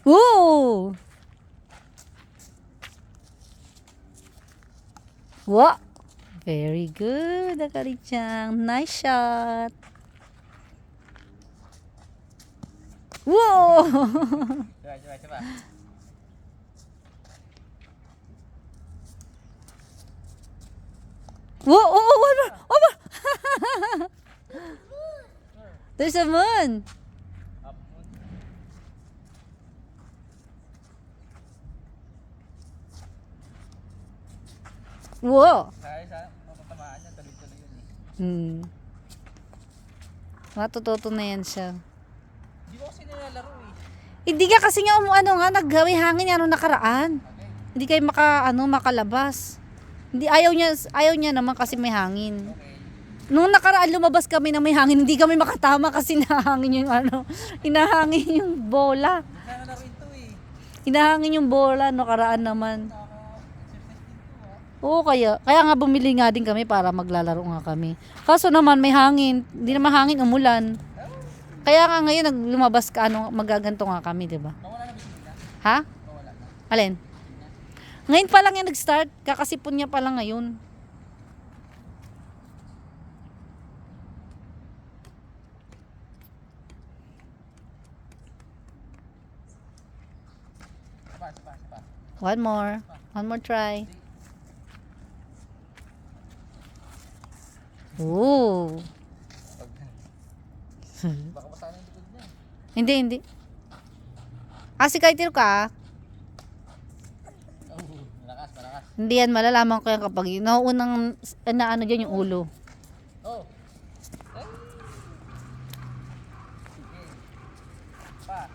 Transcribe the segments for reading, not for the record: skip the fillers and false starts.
Ooh! Wow! Very good, Akari-chan. Nice shot. Wow! Coba. Whoa! Oh, one more! One more! There's a moon. Up moon. Wow! Sa mapatamaan niya, tuloy-tuloy yun eh. Matututo na yan siya. Hindi ko kasi nilalaro eh. Hindi ka kasi nga naggawi hangin ano nakaraan. Okay. Hindi kayo makalabas. Hindi ayaw niya naman kasi may hangin. Okay. Nung nakaraan lumabas kami na may hangin, hindi kami makatama kasi hinahangin yung bola. Hindi na laro ito eh. Hinahangin yung bola nakaraan naman. Nakaka-exercise din to ah. Oo, kaya nga bumili nga din kami para maglalaro nga kami. Kaso naman may hangin, hindi naman hangin, umulan. Kaya nga ngayon lumabas ka magaganto nga kami, 'di ba? Nawala na bigla. Ha? Nawala na. Alin? Ngayon pa lang yan nag-start, kakasipon niya pa lang ngayon. Sapa. One more try. Ooh. Baka basa na yung likod niya. Hindi. Si Kaitil ka. Oh, malakas. Hindi yan, malalaman ko yan kapag nauunang ano dyan yung ulo. Oh. Ay. Sige. Pa.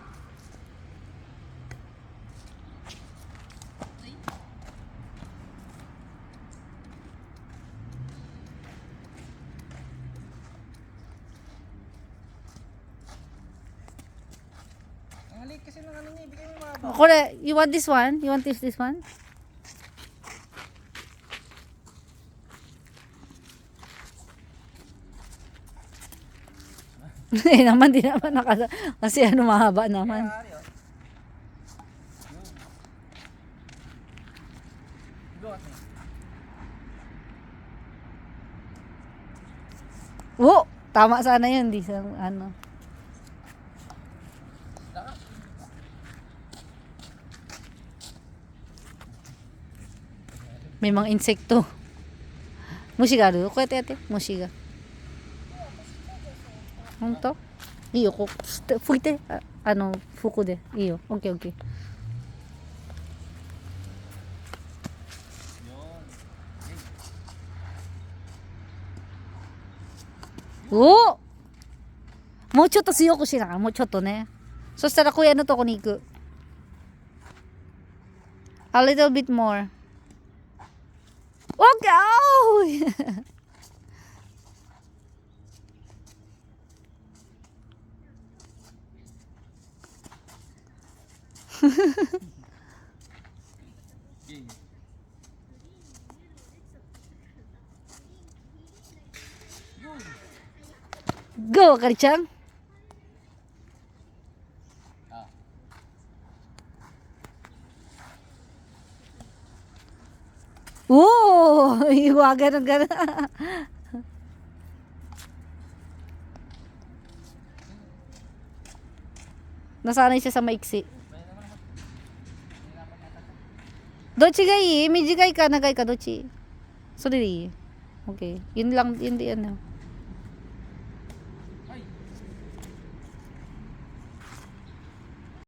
Ang halik kasi ng ano niya, ibigay mo mahaba. You want this one? You want this one? Naman din naman kasi mahaba naman. Kaya, oh. Yun. Go at me. Tama sana yun, di sa ano. Lakas. May mga insekto. Mushiga ru? Ko ate, mushiga. Honto? Iyo ko. Fuite. Fuku de. Iyo. Okay. Yun. Moうちょっと強くしな。もうちょっとね。そしたら小屋のとこに行く。A little bit more. Okay! Okay. Go, Akari-chan. Ah. Ganun. Nasanay siya sa maiksi. Dochi ga ii? Mijigai ka, nagai ka, dochi? So, di. Okay. Yun lang, yun di ano.